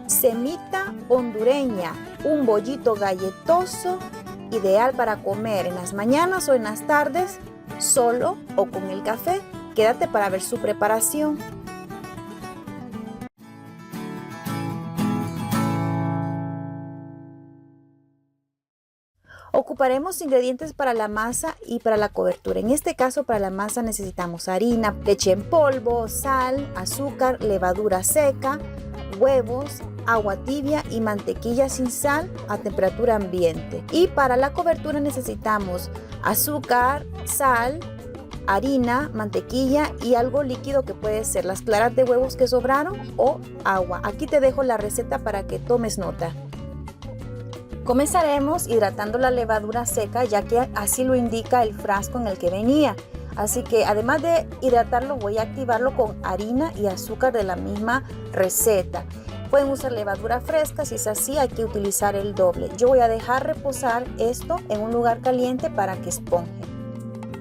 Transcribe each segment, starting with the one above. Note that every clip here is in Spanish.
Semita hondureña, un bollito galletoso, ideal para comer en las mañanas o en las tardes, solo o con el café. Quédate para ver su preparación. Ocuparemos ingredientes para la masa y para la cobertura. En este caso, para la masa necesitamos harina, leche en polvo, sal, azúcar, levadura seca, huevos, agua tibia y mantequilla sin sal a temperatura ambiente. Y para la cobertura necesitamos azúcar, sal, harina, mantequilla y algo líquido que puede ser las claras de huevos que sobraron o agua. Aquí te dejo la receta para que tomes nota. Comenzaremos hidratando la levadura seca, ya que así lo indica el frasco en el que venía. Así que además de hidratarlo, voy a activarlo con harina y azúcar de la misma receta. Pueden usar levadura fresca, si es así hay que utilizar el doble. Yo voy a dejar reposar esto en un lugar caliente para que esponje.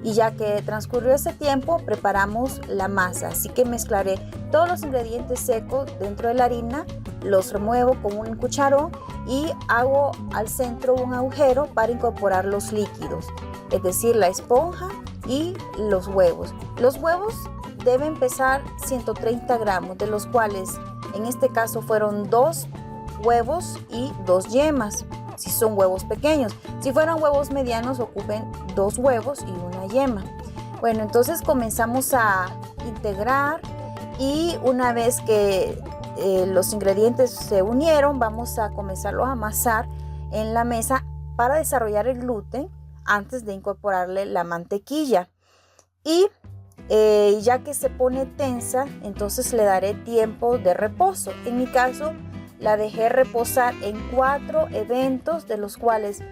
Y ya que transcurrió ese tiempo, preparamos la masa. Así que mezclaré todos los ingredientes secos dentro de la harina, los remuevo con un cucharón y hago al centro un agujero para incorporar los líquidos, es decir, la esponja y los huevos. Los huevos deben pesar 130 gramos, de los cuales en este caso fueron 2 huevos y 2 yemas. Si son huevos pequeños, si fueran huevos medianos, ocupen 2 huevos y 1 yema. Bueno, entonces comenzamos a integrar y una vez que los ingredientes se unieron, vamos a comenzarlos a amasar en la mesa para desarrollar el gluten antes de incorporarle la mantequilla. Y ya que se pone tensa, entonces le daré tiempo de reposo. En mi caso, la dejé reposar en 4 eventos, de los cuales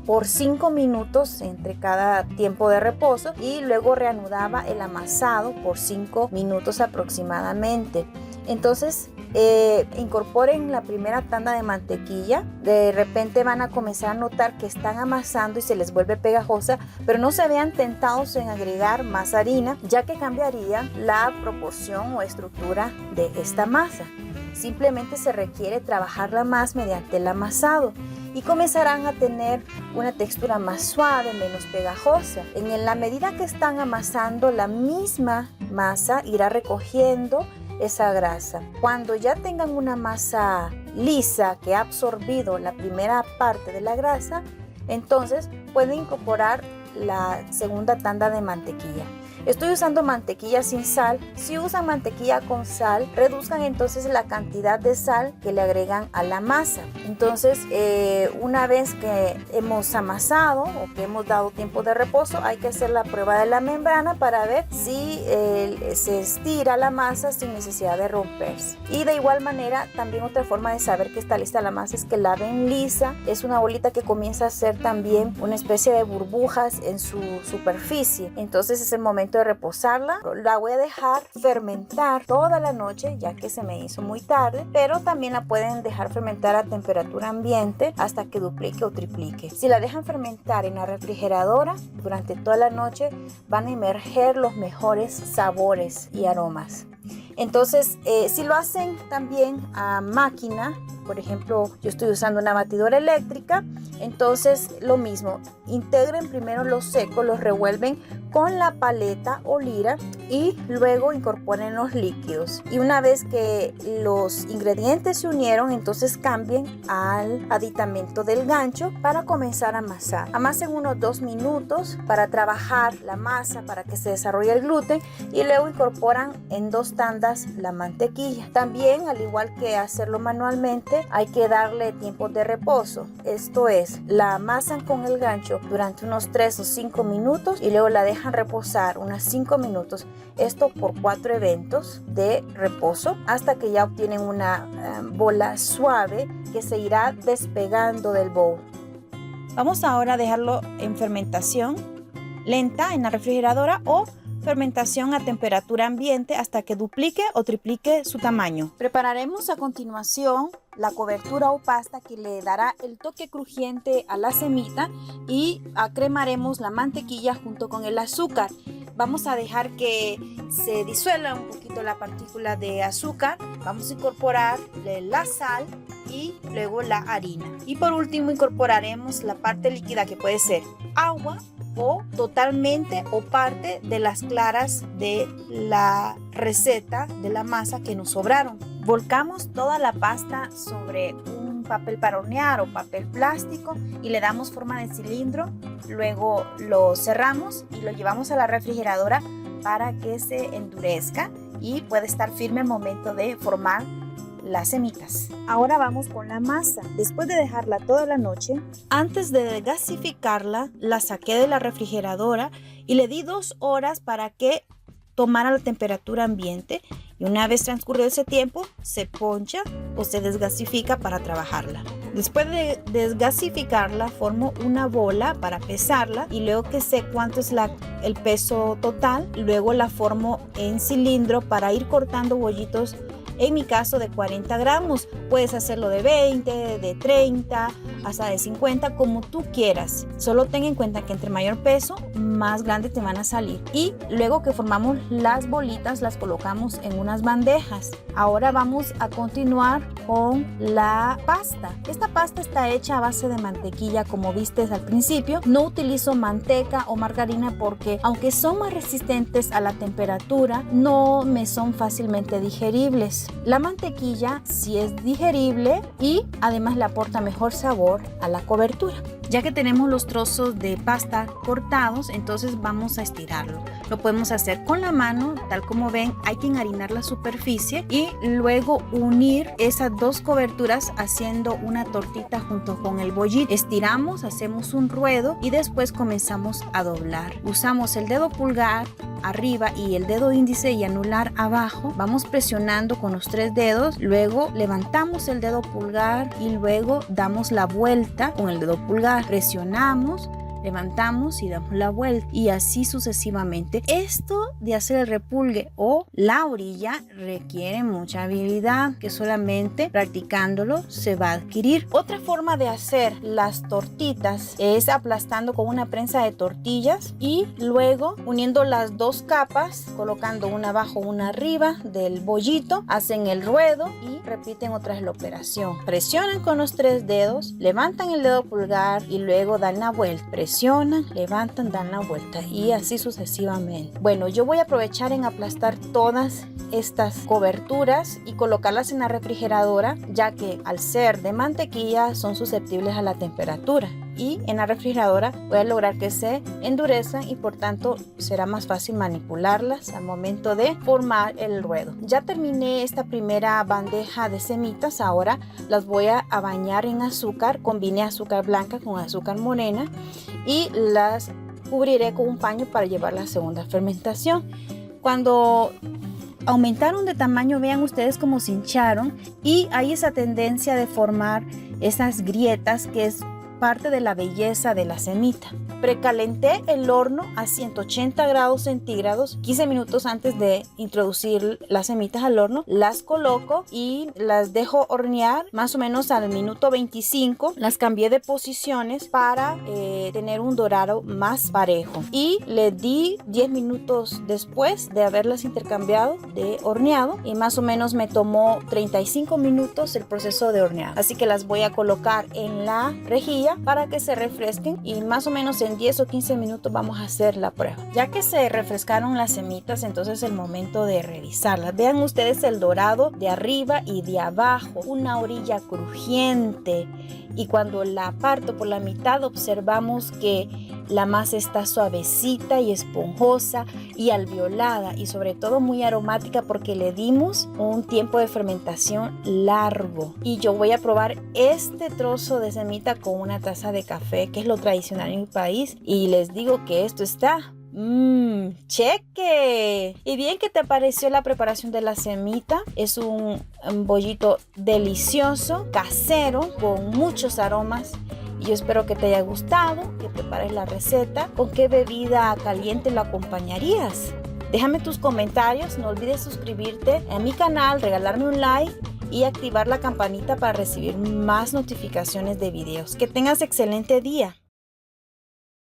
por 5 minutos entre cada tiempo de reposo, y luego reanudaba el amasado por 5 minutos aproximadamente. Entonces incorporen la primera tanda de mantequilla. De repente van a comenzar a notar que están amasando y se les vuelve pegajosa, pero no se vean tentados en agregar más harina, ya que cambiaría la proporción o estructura de esta masa. Simplemente se requiere trabajarla más mediante el amasado y comenzarán a tener una textura más suave, menos pegajosa. En la medida que están amasando, la misma masa irá recogiendo esa grasa. Cuando ya tengan una masa lisa que ha absorbido la primera parte de la grasa, entonces pueden incorporar la segunda tanda de mantequilla. Estoy usando mantequilla sin sal. Si usan mantequilla con sal, reduzcan entonces la cantidad de sal que le agregan a la masa. Entonces, una vez que hemos amasado o que hemos dado tiempo de reposo, hay que hacer la prueba de la membrana para ver si se estira la masa sin necesidad de romperse. Y de igual manera, también otra forma de saber que está lista la masa es que la ven lisa. Es una bolita que comienza a hacer también una especie de burbujas en su superficie. Entonces es el momento de reposarla. La voy a dejar fermentar toda la noche, ya que se me hizo muy tarde, pero también la pueden dejar fermentar a temperatura ambiente hasta que duplique o triplique. Si la dejan fermentar en la refrigeradora durante toda la noche, van a emerger los mejores sabores y aromas. Entonces, si lo hacen también a máquina, por ejemplo, yo estoy usando una batidora eléctrica, entonces lo mismo, integren primero los secos, los revuelven con la paleta o lira y luego incorporen los líquidos. Y una vez que los ingredientes se unieron, entonces cambien al aditamento del gancho para comenzar a amasar. Amasen unos 2 minutos para trabajar la masa para que se desarrolle el gluten y luego incorporan en 2 tandas la mantequilla. También, al igual que hacerlo manualmente, hay que darle tiempo de reposo. Esto es, la amasan con el gancho durante unos 3 o 5 minutos y luego la dejan reposar unos 5 minutos. Esto por 4 eventos de reposo hasta que ya obtienen una bola suave que se irá despegando del bowl. Vamos ahora a dejarlo en fermentación lenta en la refrigeradora o fermentación a temperatura ambiente hasta que duplique o triplique su tamaño. Prepararemos a continuación la cobertura o pasta que le dará el toque crujiente a la semita y acremaremos la mantequilla junto con el azúcar. vamos a dejar que se disuelva un poquito la partícula de azúcar. Vamos a incorporar la sal y luego la harina. Y por último incorporaremos la parte líquida, que puede ser agua o totalmente o parte de las claras de la receta de la masa que nos sobraron. Volcamos toda la pasta sobre un papel para hornear o papel plástico y le damos forma de cilindro. Luego lo cerramos y lo llevamos a la refrigeradora para que se endurezca y pueda estar firme al momento de formar las semitas. Ahora vamos con la masa. Después de dejarla toda la noche, antes de gasificarla, la saqué de la refrigeradora y le di 2 horas para que tomara la temperatura ambiente. Y una vez transcurrido ese tiempo, se poncha o se desgasifica para trabajarla. Después de desgasificarla, formo una bola para pesarla y luego que sé cuánto es el peso total, luego la formo en cilindro para ir cortando bollitos. En mi caso de 40 gramos, puedes hacerlo de 20, de 30, hasta de 50, como tú quieras. Solo ten en cuenta que entre mayor peso, más grandes te van a salir. Y luego que formamos las bolitas, las colocamos en unas bandejas. Ahora vamos a continuar con la pasta. Esta pasta está hecha a base de mantequilla, como viste al principio. No utilizo manteca o margarina porque, aunque son más resistentes a la temperatura, no me son fácilmente digeribles. La mantequilla sí es digerible y además le aporta mejor sabor a la cobertura. Ya que tenemos los trozos de pasta cortados, entonces vamos a estirarlo. Lo podemos hacer con la mano, tal como ven. Hay que enharinar la superficie y luego unir esas 2 coberturas haciendo una tortita junto con el bollito. Estiramos, hacemos un ruedo y después comenzamos a doblar. Usamos el dedo pulgar arriba y el dedo índice y anular abajo. Vamos presionando con los 3 dedos, luego levantamos el dedo pulgar y luego damos la vuelta con el dedo pulgar. Presionamos, levantamos y damos la vuelta y así sucesivamente. Esto de hacer el repulgue o la orilla requiere mucha habilidad que solamente practicándolo se va a adquirir. Otra forma de hacer las tortitas es aplastando con una prensa de tortillas y luego uniendo las 2 capas, colocando una abajo, una arriba del bollito, hacen el ruedo y repiten otra vez la operación. Presionan con los 3 dedos, levantan el dedo pulgar y luego dan la vuelta. Presionan, levantan, dan la vuelta y así sucesivamente. Bueno, yo voy a aprovechar en aplastar todas estas coberturas y colocarlas en la refrigeradora, ya que al ser de mantequilla son susceptibles a la temperatura, y en la refrigeradora voy a lograr que se endurezcan y por tanto será más fácil manipularlas al momento de formar el ruedo. Ya terminé esta primera bandeja de semitas. Ahora las voy a bañar en azúcar. Combiné azúcar blanca con azúcar morena y las cubriré con un paño para llevar la segunda fermentación. Cuando aumentaron de tamaño, vean ustedes cómo se hincharon y hay esa tendencia de formar esas grietas que es parte de la belleza de la semita. Precalenté el horno a 180 grados centígrados 15 minutos antes de introducir las semitas al horno. Las coloco y las dejo hornear más o menos al minuto 25. Las cambié de posiciones para tener un dorado más parejo y le di 10 minutos después de haberlas intercambiado de horneado y más o menos me tomó 35 minutos el proceso de horneado. Así que las voy a colocar en la rejilla para que se refresquen y más o menos en 10 o 15 minutos vamos a hacer la prueba. Ya que se refrescaron las semitas, entonces es el momento de revisarlas. Vean ustedes el dorado de arriba y de abajo, una orilla crujiente, y cuando la parto por la mitad observamos que la masa está suavecita y esponjosa y alveolada y sobre todo muy aromática porque le dimos un tiempo de fermentación largo. Y yo voy a probar este trozo de semita con una taza de café, que es lo tradicional en mi país, y les digo que esto está cheque. Y bien, ¿qué te pareció la preparación de la semita? Es un bollito delicioso, casero, con muchos aromas. Y yo espero que te haya gustado, que prepares la receta. ¿Con qué bebida caliente lo acompañarías? Déjame tus comentarios, no olvides suscribirte a mi canal, regalarme un like y activar la campanita para recibir más notificaciones de videos. Que tengas excelente día.